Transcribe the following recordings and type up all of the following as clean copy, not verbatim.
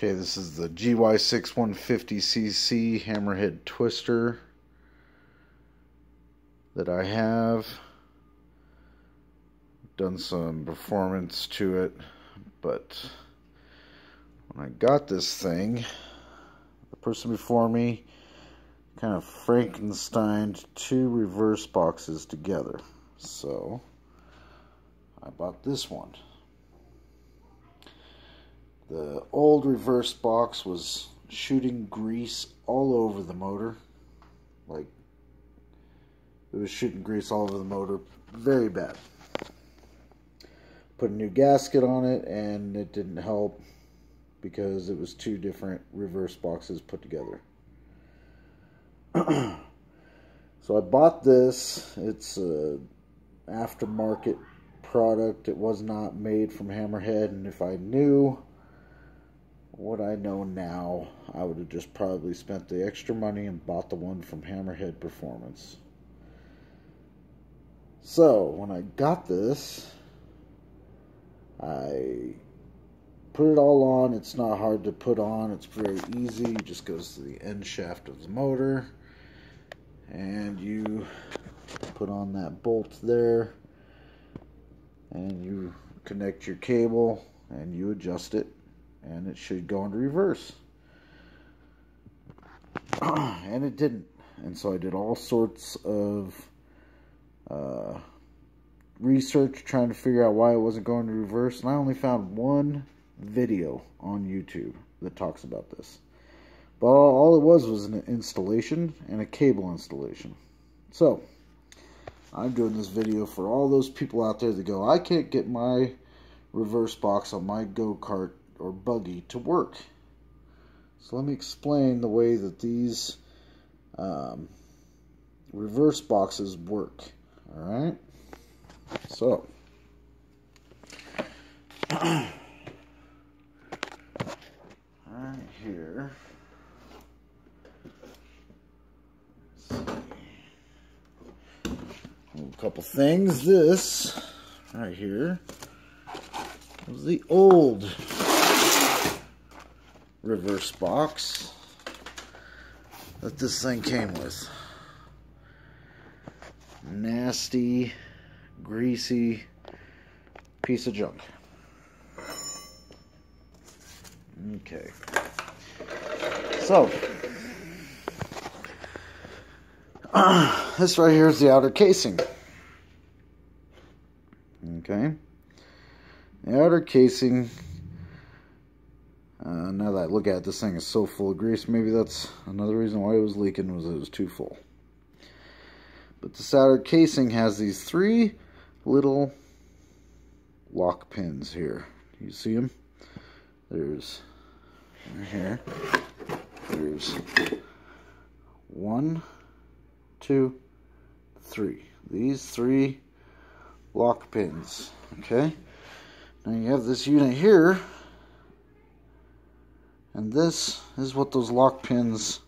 Okay, this is the GY6 150cc hammerhead twister that I have. Done some performance to it, but when I got this thing, the person before me kind of Frankensteined two reverse boxes together. So I bought this one. The old reverse box was shooting grease all over the motor. Like, it was shooting grease all over the motor. Very bad. Put a new gasket on it and it didn't help because it was two different reverse boxes put together. So I bought this. It's a aftermarket product. It was not made from Hammerhead, and if I knew what I know now, I would have just probably spent the extra money and bought the one from Hammerhead Performance. So when I got this, I put it all on. It's not hard to put on. It's very easy. It just goes to the end shaft of the motor, and you put on that bolt there, and you connect your cable and you adjust it, and it should go into reverse. And it didn't. And so I did all sorts of research trying to figure out why it wasn't going to reverse, and I only found one video on YouTube that talks about this. But all it was an installation and a cable installation. So I'm doing this video for all those people out there that go, I can't get my reverse box on my go-kart or buggy to work. So let me explain the way that these reverse boxes work. Alright? So right here, let's see. A couple things. This right here was the old reverse box that this thing came with. Nasty, greasy piece of junk. Okay. So, this right here is the outer casing. Okay. The outer casing, now that I look at it, this thing is so full of grease. Maybe that's another reason why it was leaking, was it was too full. But this outer casing has these three little lock pins here. You see them? There's right here. There's 1, 2, 3. These three lock pins. Okay. Now you have this unit here, and this is what those lock pins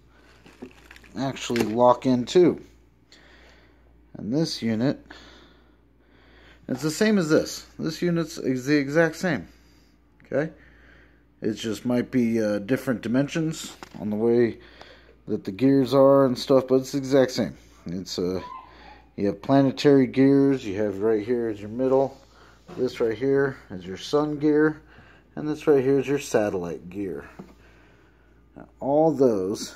actually lock into. And this unit, it's the same as this. This unit's the exact same. Okay? It just might be different dimensions on the way that the gears are and stuff, but it's the exact same. It's you have planetary gears. You have right here is your middle. This right here is your sun gear, and this right here is your satellite gear. Now, all those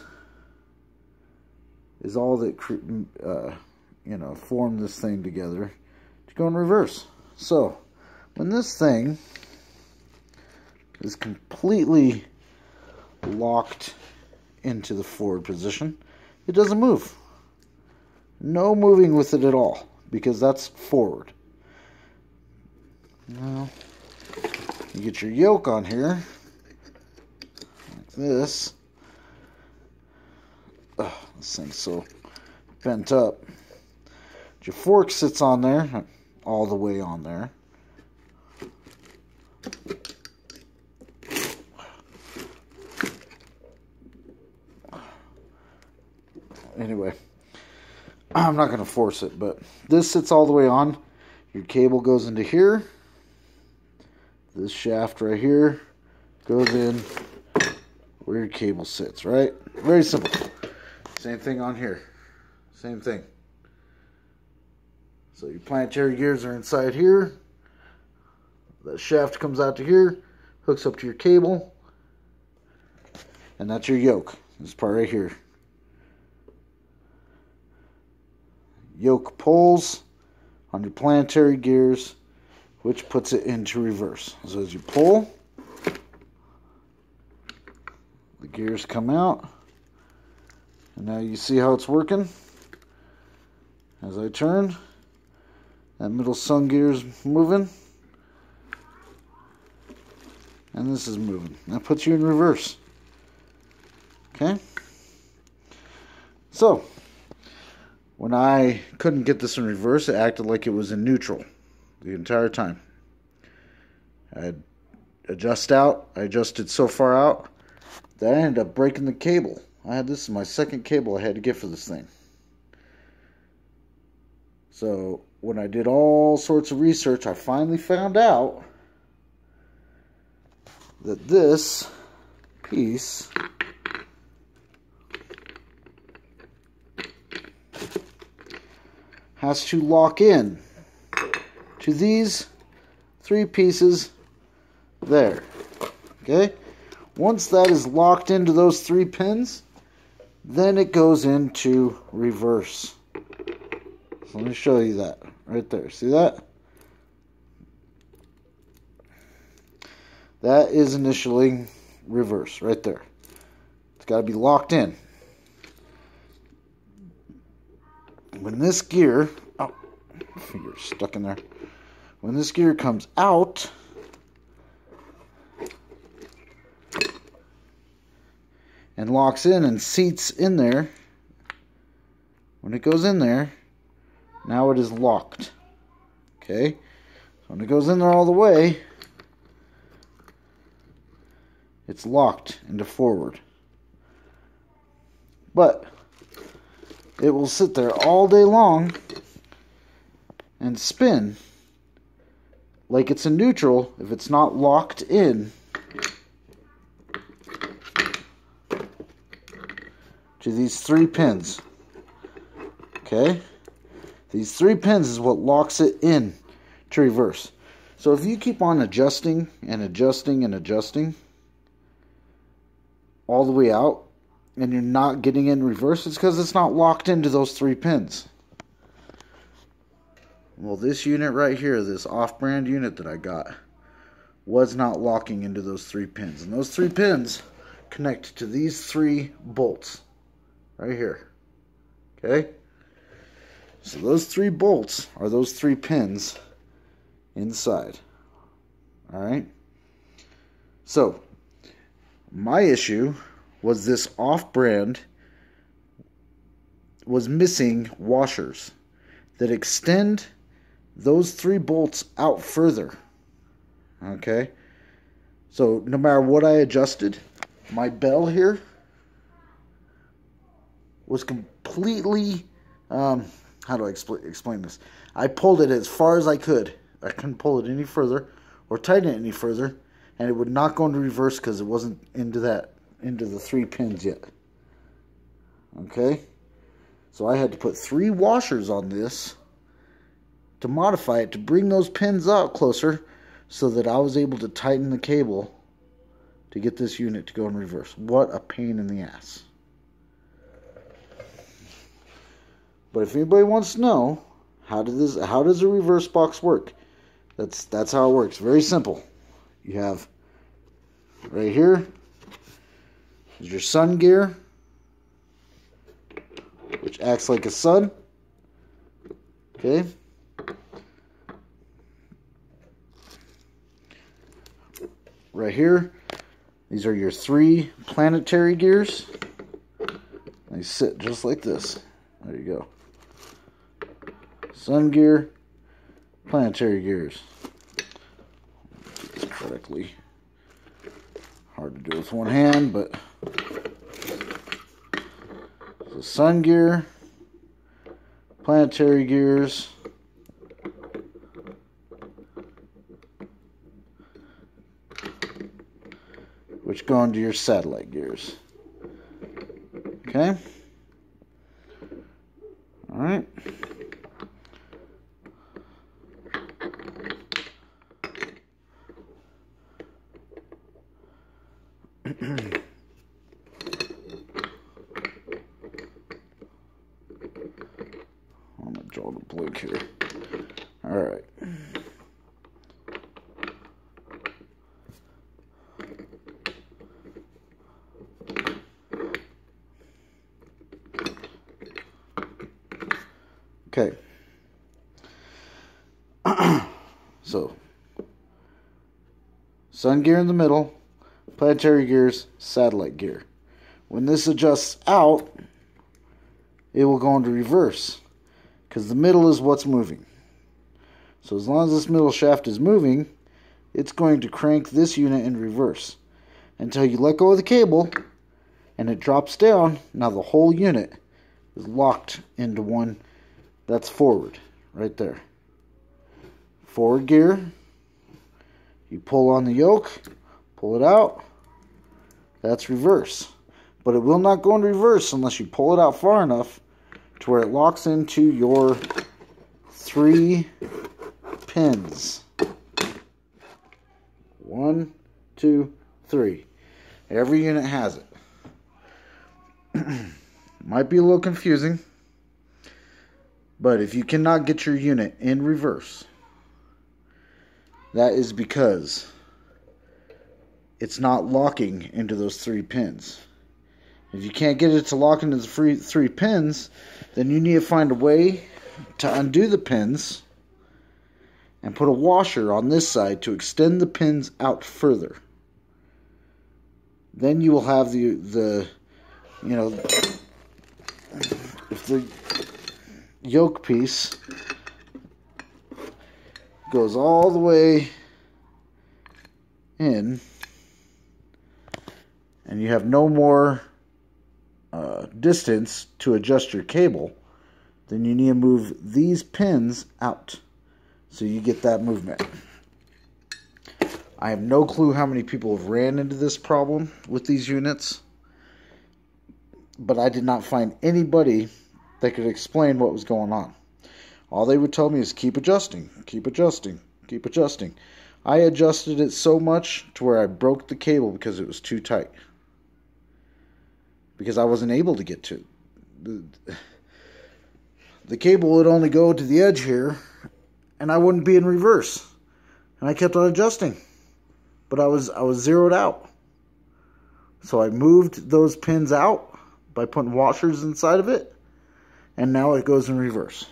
is all that form this thing together to go in reverse. So when this thing is completely locked into the forward position, it doesn't move. No moving with it at all, because that's forward. Now you get your yoke on here like this. Oh, this thing's so bent up. Your fork sits on there, all the way on there. Anyway, I'm not going to force it, but this sits all the way on. Your cable goes into here. This shaft right here goes in where your cable sits, right? Very simple. Same thing on here. Same thing. So your planetary gears are inside here. The shaft comes out to here, hooks up to your cable, and that's your yoke. This part right here. Yoke pulls on your planetary gears, which puts it into reverse. So as you pull, the gears come out, and now you see how it's working. As I turn, that middle sun gear is moving, and this is moving. That puts you in reverse. Okay? So, when I couldn't get this in reverse, it acted like it was in neutral the entire time. I'd adjust out. I adjusted so far out that I ended up breaking the cable. This is my second cable I had to get for this thing. So when I did all sorts of research, I finally found out that this piece has to lock in to these 3 pieces there. Okay? Once that is locked into those 3 pins, then it goes into reverse. So let me show you that right there. See that? That is initially reverse right there. It's got to be locked in. When this gear, oh, finger's stuck in there. When this gear comes out, and locks in and seats in there, when it goes in there, now it is locked. Okay? So when it goes in there all the way, it's locked into forward. But it will sit there all day long and spin like it's in neutral if it's not locked in to these 3 pins. Okay? These 3 pins is what locks it in to reverse. So if you keep on adjusting and adjusting and adjusting all the way out and you're not getting in reverse, it's because it's not locked into those 3 pins. Well, this unit right here, this off-brand unit that I got, was not locking into those 3 pins. And those 3 pins connect to these 3 bolts right here. Okay? So those 3 bolts are those 3 pins inside. Alright? So, my issue was this off-brand was missing washers that extend those 3 bolts out further. Okay? So, no matter what I adjusted, my bell here was completely, how do I explain this? I pulled it as far as I could. I couldn't pull it any further or tighten it any further, and it would not go into reverse because it wasn't into the 3 pins yet. Okay? So I had to put 3 washers on this to modify it to bring those pins out closer so that I was able to tighten the cable to get this unit to go in reverse. What a pain in the ass. But if anybody wants to know how does a reverse box work, that's how it works. Very simple. You have right here is your sun gear, which acts like a sun. Okay. Right here, these are your 3 planetary gears. They sit just like this. There you go. Sun gear, planetary gears. Do this correctly. Hard to do with one hand, but the sun gear, planetary gears, which go into your satellite gears. Okay? Alright. I'm going to draw the blink here. Alright. Okay. So, sun gear in the middle, planetary gears, satellite gear. When this adjusts out, it will go into reverse, because the middle is what's moving. So as long as this middle shaft is moving, it's going to crank this unit in reverse until you let go of the cable and it drops down. Now the whole unit is locked into one. That's forward, right there. Forward gear. You pull on the yoke, pull it out. That's reverse. But it will not go into reverse unless you pull it out far enough to where it locks into your 3 pins. 1, 2, 3. Every unit has it. Might be a little confusing. But if you cannot get your unit in reverse, that is because it's not locking into those 3 pins. If you can't get it to lock into the 3 pins, then you need to find a way to undo the pins and put a washer on this side to extend the pins out further. Then you will have the you know, if the yoke piece goes all the way in and you have no more distance to adjust your cable, then you need to move these pins out so you get that movement. I have no clue how many people have ran into this problem with these units, but I did not find anybody that could explain what was going on. All they would tell me is keep adjusting, keep adjusting, keep adjusting. I adjusted it so much to where I broke the cable because it was too tight. Because I wasn't able to get to the cable would only go to the edge here and I wouldn't be in reverse. And I kept on adjusting. But I was zeroed out. So I moved those pins out by putting washers inside of it. And now it goes in reverse.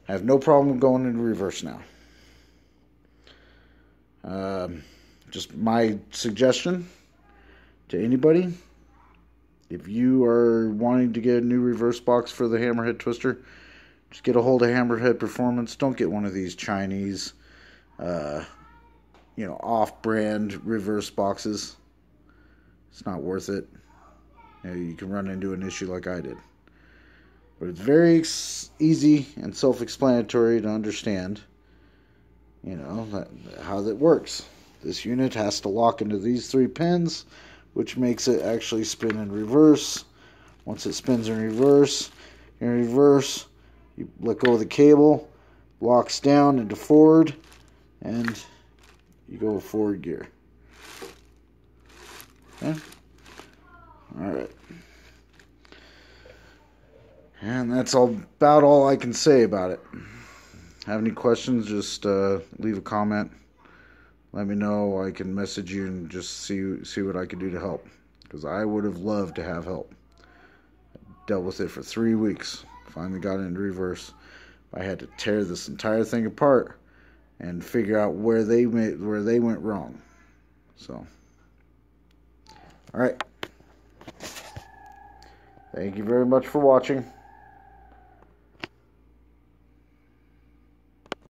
I have no problem going into reverse now. Just my suggestion to anybody. If you are wanting to get a new reverse box for the Hammerhead Twister, just get a hold of Hammerhead Performance. Don't get one of these Chinese, off-brand reverse boxes. It's not worth it. You can run into an issue like I did. But it's very easy and self-explanatory to understand, how that works. This unit has to lock into these 3 pins, which makes it actually spin in reverse. Once it spins in reverse, you let go of the cable, locks down into forward, and you go with forward gear. Okay? Alright. And that's about all I can say about it. Have any questions, just leave a comment. Let me know. I can message you and just see what I can do to help. Because I would have loved to have help. I dealt with it for 3 weeks. Finally got it into reverse. I had to tear this entire thing apart and figure out where they went wrong. So, all right. Thank you very much for watching.